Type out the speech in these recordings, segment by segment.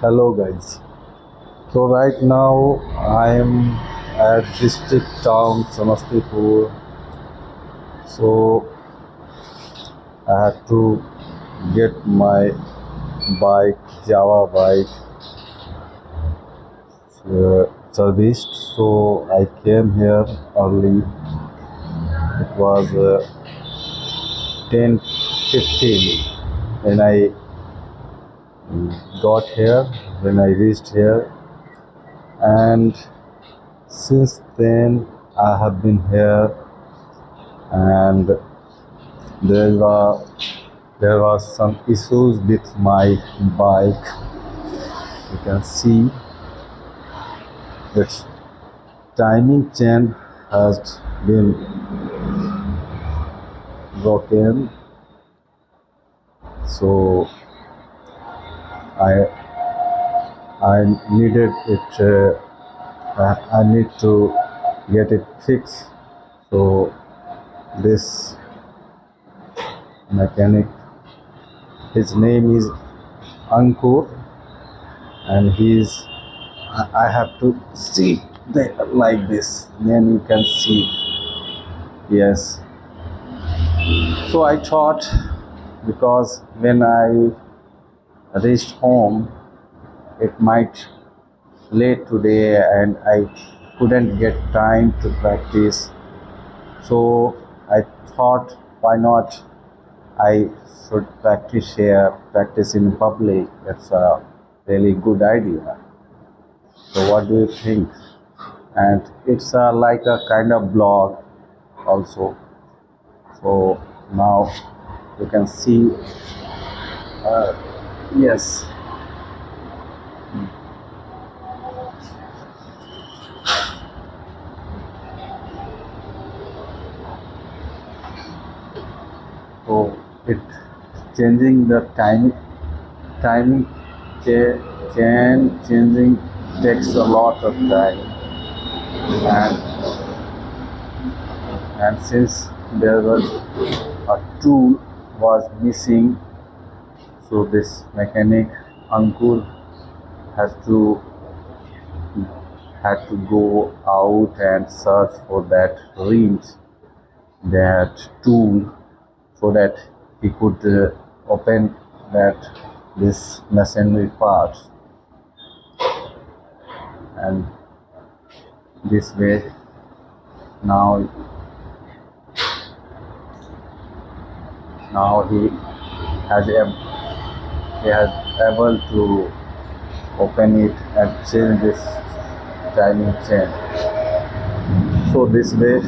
Hello guys. So right now I am at district town Samastipur. So I had to get my bike, Java bike, serviced. So I came here early. It was 10:15 when I got here. When I reached here, and since then I have been here, and there were there was some issues with my bike. You can see its timing chain has been broken, so i I needed it. I need to get it fixed. So this mechanic, his name is Ankur, and I have to see there like this, then you can see. Yes. So I thought, because when I reached home it might late today and I couldn't get time to practice, so I thought, why not I should practice here, practice in public. That's a really good idea. So what do you think? And it's like a kind of blog also. So now you can see. Yes. So it changing the timing changing takes a lot of time, and since there was a tool was missing, so this mechanic Ankur has to had to go out and search for that wrench, that tool, so that he could open that this machinery parts, and this way now he has he has able to open it and change this timing chain. So this way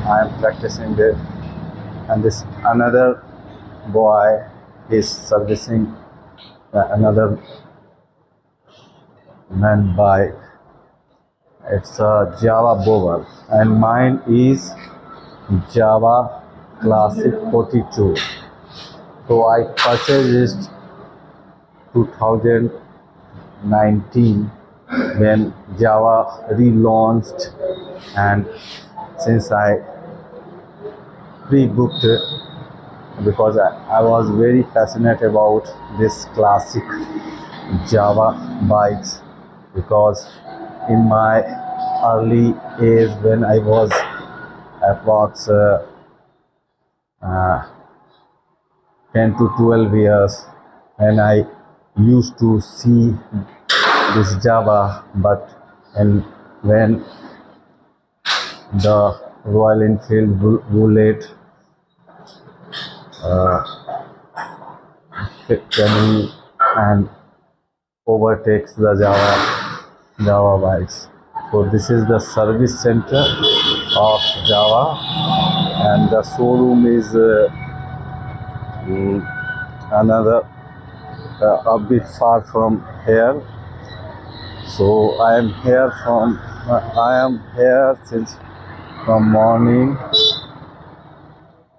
I am practicing it, and this another boy is servicing another man bike. It's a Java Bower, and mine is Java Classic 42. So I purchased it 2019 when Java relaunched, and since I pre-booked it, because I was very passionate about this classic Java bikes, because in my early age, when I was approx 10 to 12 years, and I used to see this Java, but and when the Royal Enfield Bullet coming and overtakes the Java bikes. So this is the service center of Java, and the showroom is another a bit far from here. So I am here since from morning,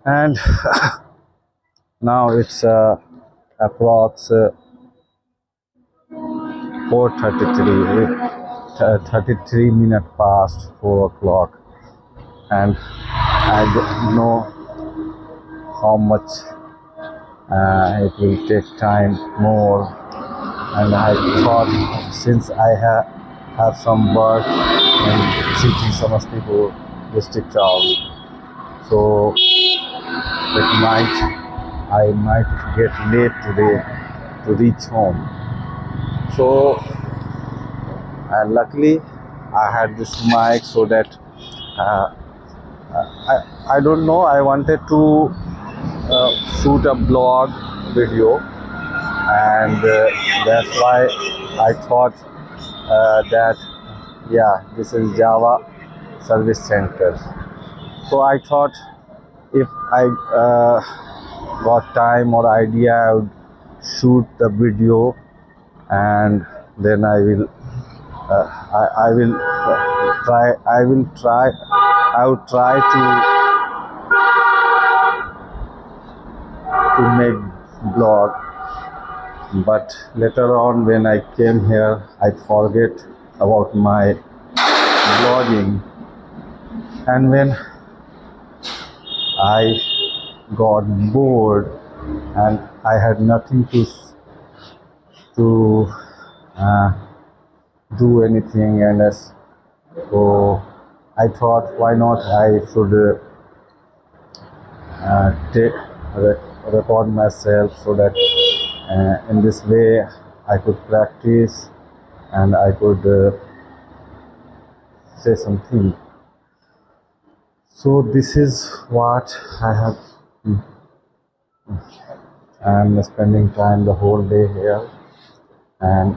and now it's approx 4:33, 33 minutes past 4 o'clock, and I don't know how much it will take time more, and I thought since I have some work in city Samastipur district town, so it might I might get late today to reach home. So and luckily I had this mic so that uh, I don't know, I wanted to shoot a blog video, and that's why I thought that yeah, this is Java Service Center. So I thought if I got time or idea, I would shoot the video, and then I will I would try to make blog. But later on when I came here, I forget about my blogging, and when I got bored and I had nothing to uh, do anything, and so I thought why not I should take record myself, so that in this way I could practice and I could say something. So this is what I have. I'm spending time the whole day here, and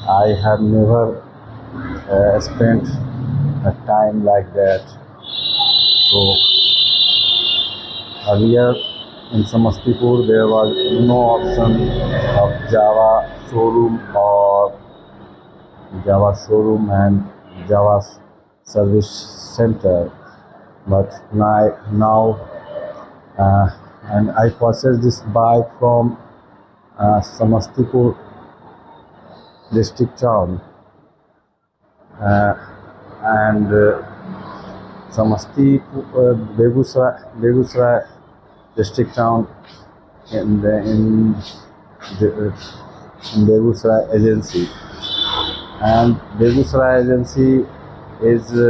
I have never spent a time like that. So earlier in Samastipur there was no option of Java showroom and Java service center, but now and I purchased this bike from Samastipur district town, and Samastipur Begusrai district town in Begusrai agency, and Begusrai agency is a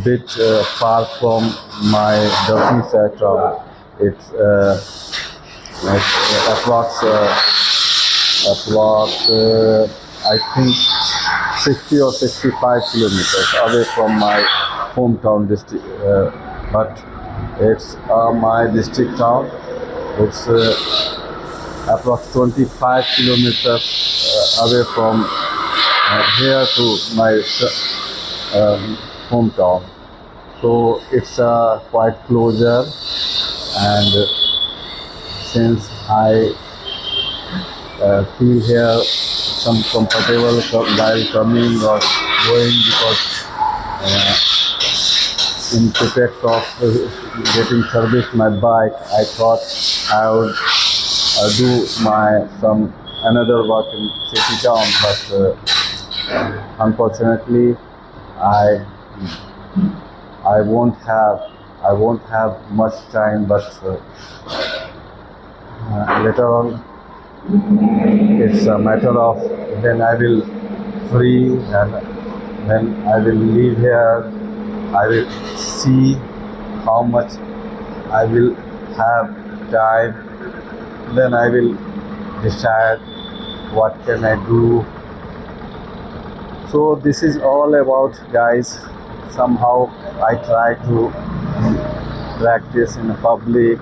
bit far from my Dalsingshire town. It's like I think 60 or 65 kilometers away from my hometown district, but it's my district town. It's approx 25 kilometers away from here to my hometown. So it's quite closer, and since I feel here some comfortable while coming or going, because in pretext of getting service my bike, I thought I would do some another work in city town, but unfortunately I won't have much time. But later on it's a matter of when I will free, and when I will leave here, I will see how much I will have time. Then I will decide what can I do. So this is all about, guys. Somehow I try to practice in public,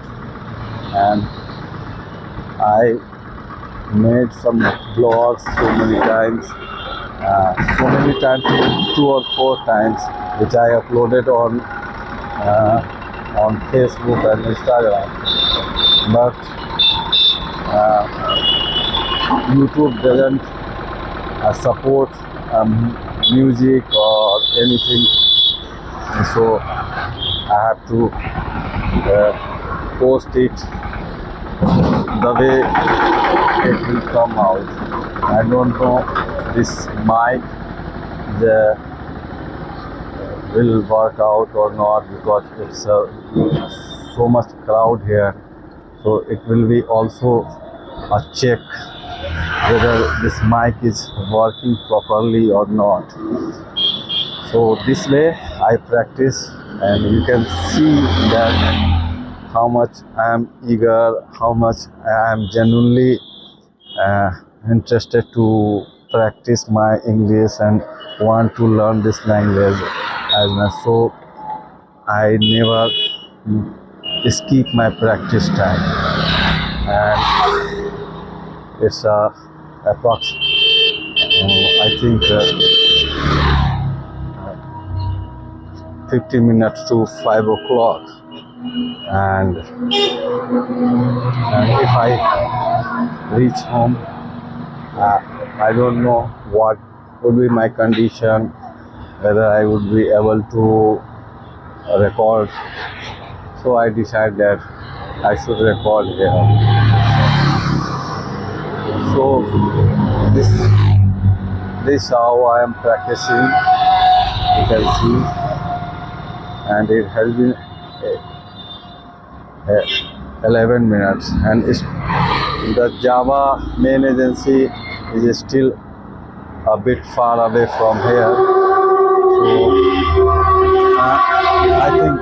and I made some vlogs so many times, 2 or 4 times, which I uploaded on Facebook and Instagram. But YouTube doesn't support music or anything, so I have to post it the way it will come out. I don't know this mic will work out or not, because it's so much crowd here, so it will be also check whether this mic is working properly or not. So this way I practice, and you can see that how much I am eager, how much I am genuinely uh, interested to practice my English and want to learn this language as much. So I never skip my practice time, and it's approx I think 50 minutes to 5 o'clock, and if I reach home, I don't know what would be my condition, whether I would be able to record. So I decided that I should record here. So this how I am practicing. You can see, and it has been 11 minutes, and the Java main agency is still a bit far away from here. So I think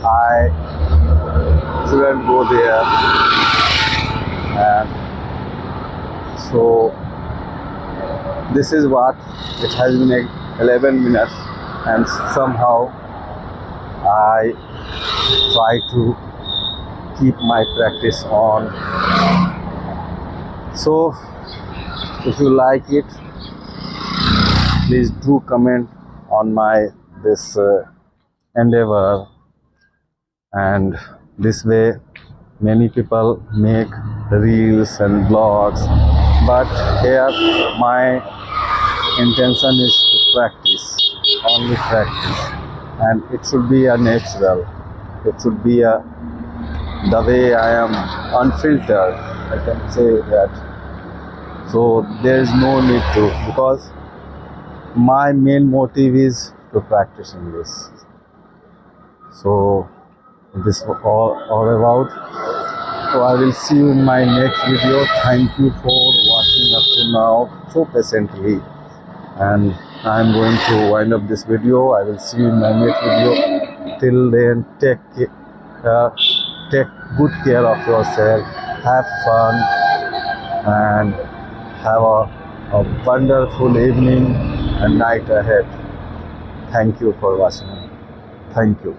I shouldn't go there. And so this is what it has been 11 minutes, and somehow I try to keep my practice on. So if you like it, please do comment on my this endeavor, and this way many people make reels and blogs, but here my intention is to practice, only practice, and it should be a natural, it should be the way I am unfiltered, I can say that. So there is no need to, because my main motive is to practice English. So this is all about. So I will see you in my next video. Thank you for watching up to now so patiently, and I am going to wind up this video. I will see you in my next video. Till then, take good care of yourself, have fun, and have a wonderful evening and night ahead. Thank you for watching. Thank you.